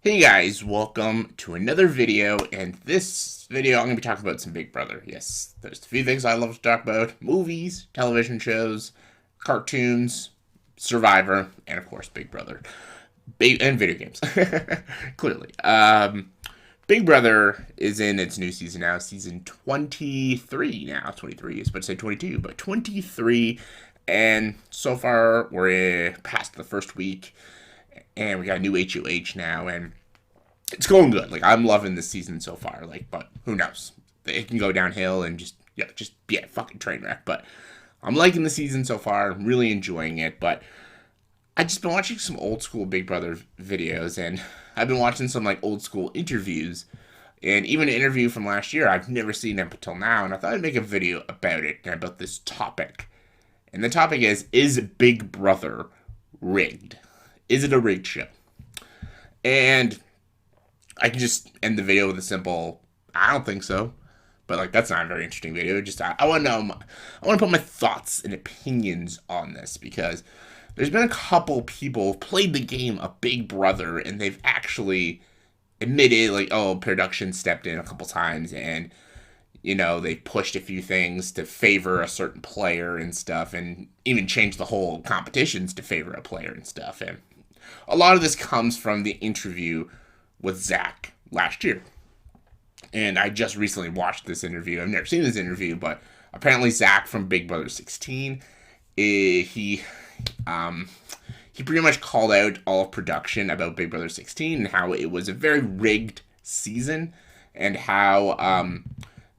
Hey guys, welcome to another video, and this video I'm going to be talking about some Big Brother. Yes, there's a few things I love to talk about: movies, television shows, cartoons, Survivor, and of course Big Brother. And video games, clearly. Big Brother is in its new season now, season 23 now. 23, I was about to say 22, but 23, and so far we're past the first week, and we got a new HOH now, and it's going good. Like, I'm loving this season so far. Like, but who knows? It can go downhill and just be a fucking train wreck. But I'm liking the season so far. I'm really enjoying it. But I just been watching some old school Big Brother videos, and I've been watching some like old school interviews, and even an interview from last year I've never seen up until now. And I thought I'd make a video about it and about this topic. And the topic is Big Brother rigged? Is it a rigged show? And I can just end the video with a simple, I don't think so. But like, that's not a very interesting video. Just I want to know, I want to put my thoughts and opinions on this, because there's been a couple people who've played the game of Big Brother, and they've actually admitted, like, oh, production stepped in a couple times, and they pushed a few things to favor a certain player and stuff, and even changed the whole competitions to favor a player and stuff. And a lot of this comes from the interview with Zach last year. And I just recently watched this interview. I've never seen this interview, but apparently Zach from Big Brother 16, he pretty much called out all of production about Big Brother 16 and how it was a very rigged season, and how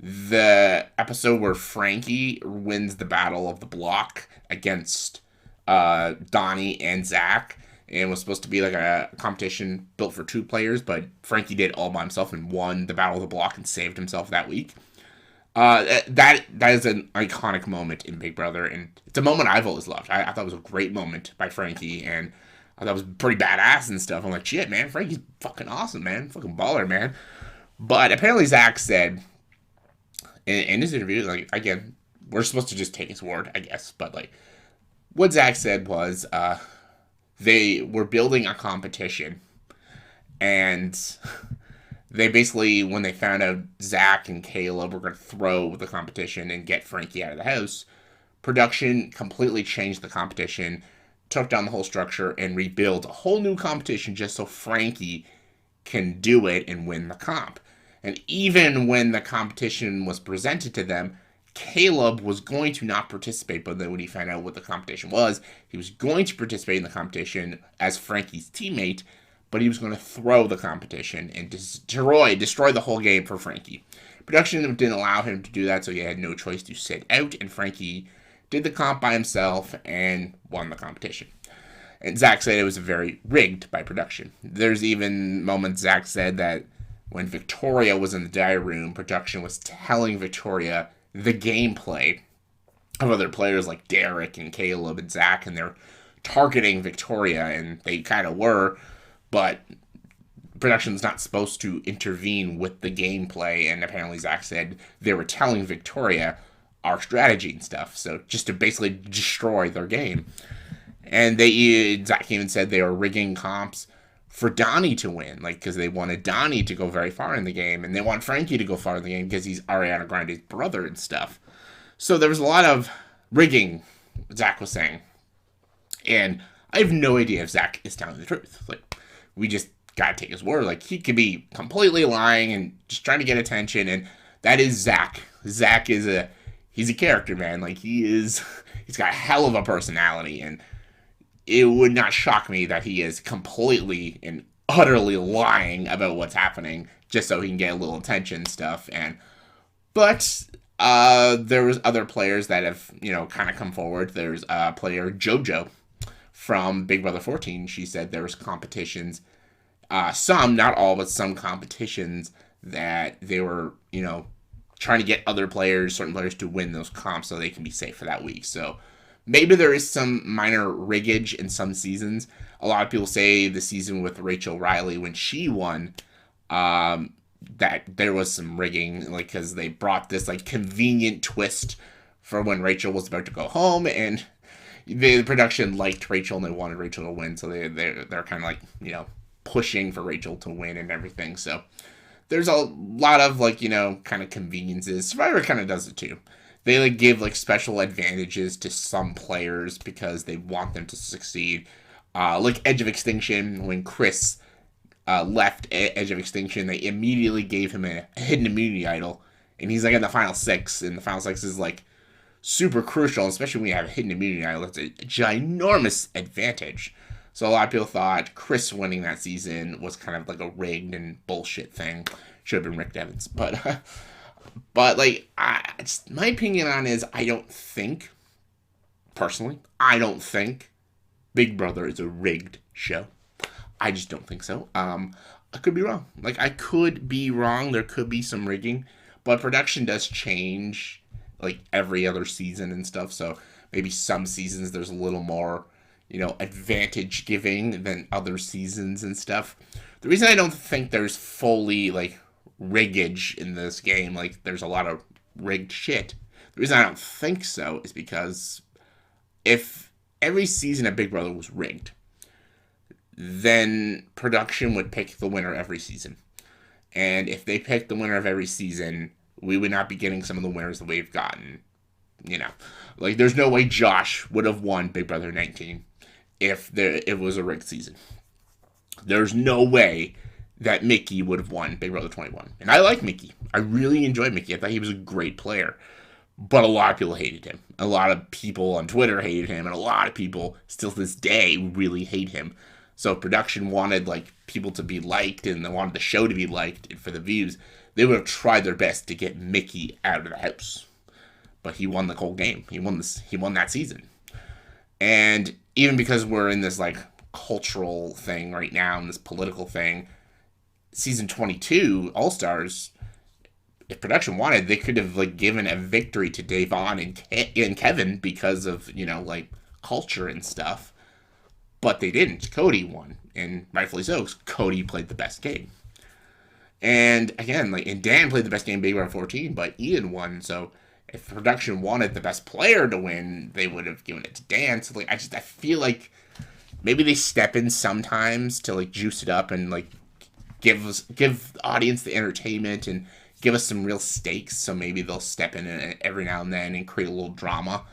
the episode where Frankie wins the Battle of the Block against Donnie and Zach, and was supposed to be like a competition built for two players, but Frankie did all by himself and won the Battle of the Block and saved himself that week. That is an iconic moment in Big Brother, and it's a moment I've always loved. I thought it was a great moment by Frankie, and I thought it was pretty badass and stuff. I'm like, shit, man, Frankie's fucking awesome, man. Fucking baller, man. But apparently Zach said in his interview, like, again, we're supposed to just take his word, I guess, but like, what Zach said was, they were building a competition, and they basically, when they found out Zach and Caleb were going to throw the competition and get Frankie out of the house, production completely changed the competition, took down the whole structure, and rebuilt a whole new competition just so Frankie can do it and win the comp. And even when the competition was presented to them, Caleb was going to not participate, but then when he found out what the competition was, he was going to participate in the competition as Frankie's teammate, but he was going to throw the competition and destroy the whole game for Frankie. Production didn't allow him to do that, so he had no choice to sit out, and Frankie did the comp by himself and won the competition. And Zach said it was very rigged by production. There's even moments Zach said that when Victoria was in the diary room, production was telling Victoria the gameplay of other players like Derek and Caleb and Zach, and they're targeting Victoria, and they kind of were, but production's not supposed to intervene with the gameplay, and apparently Zach said they were telling Victoria our strategy and stuff, so just to basically destroy their game. And Zach even said they were rigging comps for Donnie to win, like, because they wanted Donnie to go very far in the game, and they want Frankie to go far in the game because he's Ariana Grande's brother and stuff. So there was a lot of rigging, Zach was saying. And I have no idea if Zach is telling the truth. Like, we just gotta take his word. Like, he could be completely lying and just trying to get attention, and that is Zach. Zach is he's a character, man. Like, he's got a hell of a personality, and it would not shock me that he is completely and utterly lying about what's happening just so he can get a little attention and stuff. But there was other players that have, kind of come forward. There's player JoJo from Big Brother 14. She said there was competitions, some, not all, but some competitions that they were, trying to get certain players to win those comps so they can be safe for that week. So maybe there is some minor riggage in some seasons. A lot of people say the season with Rachel Riley, when she won, that there was some rigging, like, because they brought this like convenient twist for when Rachel was about to go home, and the production liked Rachel and they wanted Rachel to win, so they're kind of like, pushing for Rachel to win and everything. So there's a lot of like, kind of conveniences. Survivor kind of does it too. They like give like special advantages to some players because they want them to succeed. Like Edge of Extinction, when Chris left Edge of Extinction, they immediately gave him a hidden immunity idol, and he's like in the final six, and the final six is like super crucial, especially when you have a hidden immunity idol. It's a ginormous advantage. So a lot of people thought Chris winning that season was kind of like a rigged and bullshit thing. Should have been Rick Devens, but like, my opinion on it is I don't think Big Brother is a rigged show. I just don't think so. I could be wrong. Like, I could be wrong. There could be some rigging, but production does change like every other season and stuff. So maybe some seasons there's a little more, advantage giving than other seasons and stuff. The reason I don't think there's fully like riggage in this game, like there's a lot of rigged shit. The reason I don't think so is because if every season of Big Brother was rigged, then production would pick the winner every season. And if they picked the winner of every season, we would not be getting some of the winners that we've gotten. Like there's no way Josh would have won Big Brother 19 if it was a rigged season. There's no way that Mickey would have won Big Brother 21. And I like Mickey. I really enjoyed Mickey. I thought he was a great player. But a lot of people hated him. A lot of people on Twitter hated him, and a lot of people still to this day really hate him. So production wanted like people to be liked, and they wanted the show to be liked, and for the views, they would have tried their best to get Mickey out of the house. But he won the whole game. He won that season. And even because we're in this like cultural thing right now, and this political thing, season 22 All Stars, if production wanted, they could have like given a victory to Davon and Kevin because of like culture and stuff. But they didn't. Cody won, and rightfully so. Cody played the best game. And again, and Dan played the best game Big Brother 14, but Ian won. So if production wanted the best player to win, they would have given it to Dan. So I feel like maybe they step in sometimes to like juice it up and like give the audience the entertainment and give us some real stakes. So maybe they'll step in every now and then and create a little drama.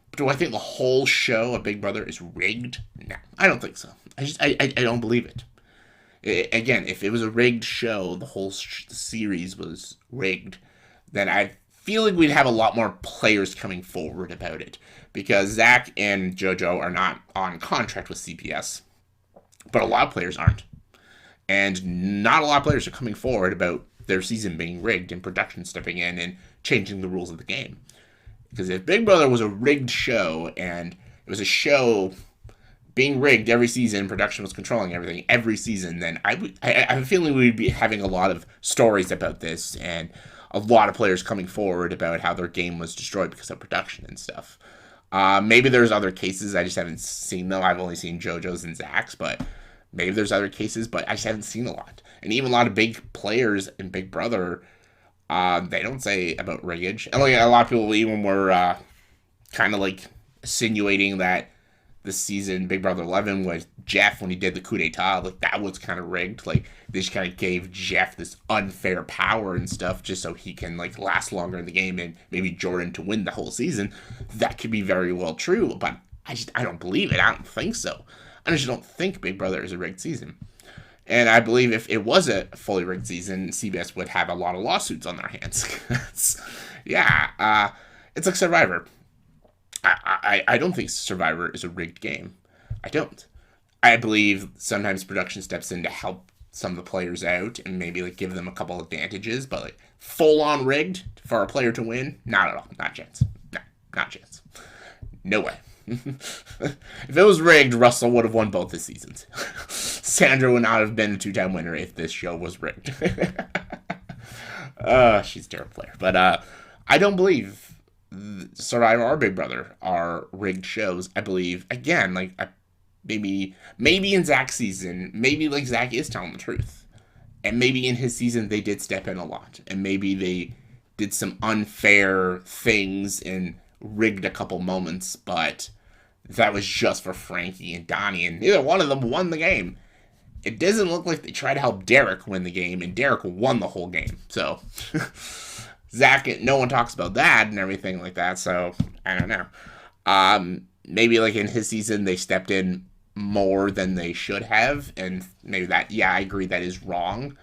But do I think the whole show of Big Brother is rigged? No, I don't think so. I don't believe it. Again, if it was a rigged show, the whole series was rigged, then I feel like we'd have a lot more players coming forward about it. Because Zach and JoJo are not on contract with CPS, but a lot of players aren't. And not a lot of players are coming forward about their season being rigged and production stepping in and changing the rules of the game. Because if Big Brother was a rigged show and it was a show being rigged every season, production was controlling everything every season, then I have a feeling we'd be having a lot of stories about this and a lot of players coming forward about how their game was destroyed because of production and stuff. Maybe there's other cases, I just haven't seen them. I've only seen JoJo's and Zach's, but maybe there's other cases, but I just haven't seen a lot. And even a lot of big players in Big Brother, they don't say about riggage. And like, a lot of people even were kind of like insinuating that this season, Big Brother 11, was Jeff, when he did the coup d'etat, like that was kind of rigged. Like they just kind of gave Jeff this unfair power and stuff just so he can like last longer in the game and maybe Jordan to win the whole season. That could be very well true, but I don't believe it. I don't think so. I just don't think Big Brother is a rigged season. And I believe if it was a fully rigged season, CBS would have a lot of lawsuits on their hands. It's like Survivor. I don't think Survivor is a rigged game. I don't. I believe sometimes production steps in to help some of the players out and maybe like give them a couple advantages, but like full on rigged for a player to win, not at all. Not a chance. No, not a chance. No way. If it was rigged, Russell would have won both his seasons. Sandra would not have been a 2-time winner if this show was rigged. She's a terrible player. But I don't believe Survivor or Big Brother are rigged shows. I believe, again, like maybe in Zach's season, maybe like Zach is telling the truth. And maybe in his season they did step in a lot. And maybe they did some unfair things and rigged a couple moments, but that was just for Frankie and Donnie, and neither one of them won the game. it doesn't look like they tried to help Derek win the game, and Derek won the whole game. So Zach, no one talks about that and everything like that. So I don't know. Maybe like in his season they stepped in more than they should have, and maybe that, yeah, I agree, that is wrong.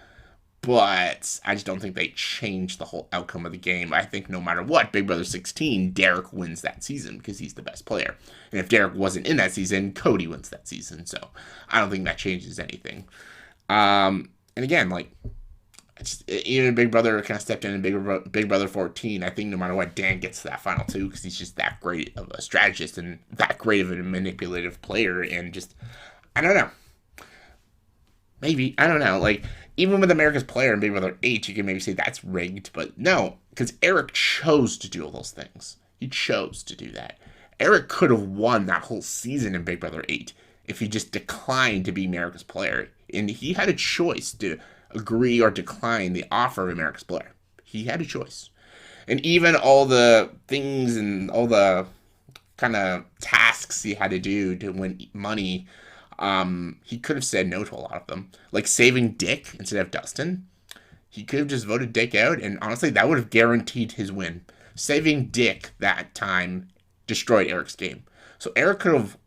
But I just don't think they changed the whole outcome of the game. I think no matter what, Big Brother 16, Derek wins that season because he's the best player. And if Derek wasn't in that season, Cody wins that season. So I don't think that changes anything. And again, like, even Big Brother kind of stepped in Big Brother 14. I think no matter what, Dan gets to that final two because he's just that great of a strategist and that great of a manipulative player. And just, I don't know. Maybe, I don't know. Like, even with America's Player in Big Brother 8, you can maybe say that's rigged, but no, because Eric chose to do all those things. He chose to do that. Eric could have won that whole season in Big Brother 8 if he just declined to be America's Player. And he had a choice to agree or decline the offer of America's Player. He had a choice. And even all the things and all the kind of tasks he had to do to win money, he could have said no to a lot of them. Like saving Dick instead of Dustin. He could have just voted Dick out, and honestly, that would have guaranteed his win. Saving Dick that time destroyed Eric's game. So Eric could have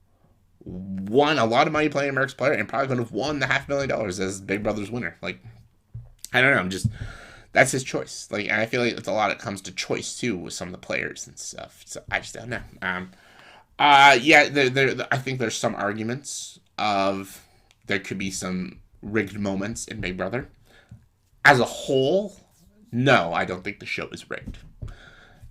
won a lot of money playing America's Player and probably could have won the $500,000 as Big Brother's winner. Like, I don't know, just, that's his choice. Like, I feel like it's a lot that comes to choice too with some of the players and stuff. So I just don't know. Yeah, I think there's some arguments of there could be some rigged moments in Big Brother. As a whole, no, I don't think the show is rigged.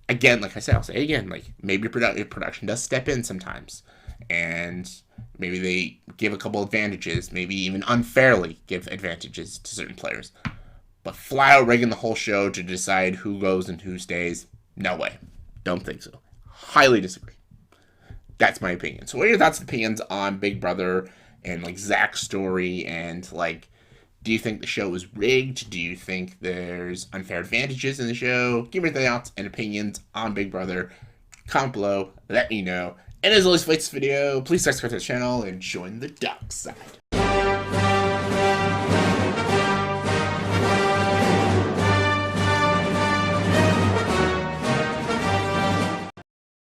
Again, like I said, I'll say again, like, maybe production does step in sometimes, and maybe they give a couple advantages, maybe even unfairly give advantages to certain players. But flat out rigging the whole show to decide who goes and who stays, no way. Don't think so. Highly disagree. That's my opinion. So what are your thoughts and opinions on Big Brother and like Zach's story, and like, do you think the show is rigged? Do you think there's unfair advantages in the show? Give me your thoughts and opinions on Big Brother. Comment below. Let me know. And as always, if you like this video, please subscribe to the channel and join the dark side.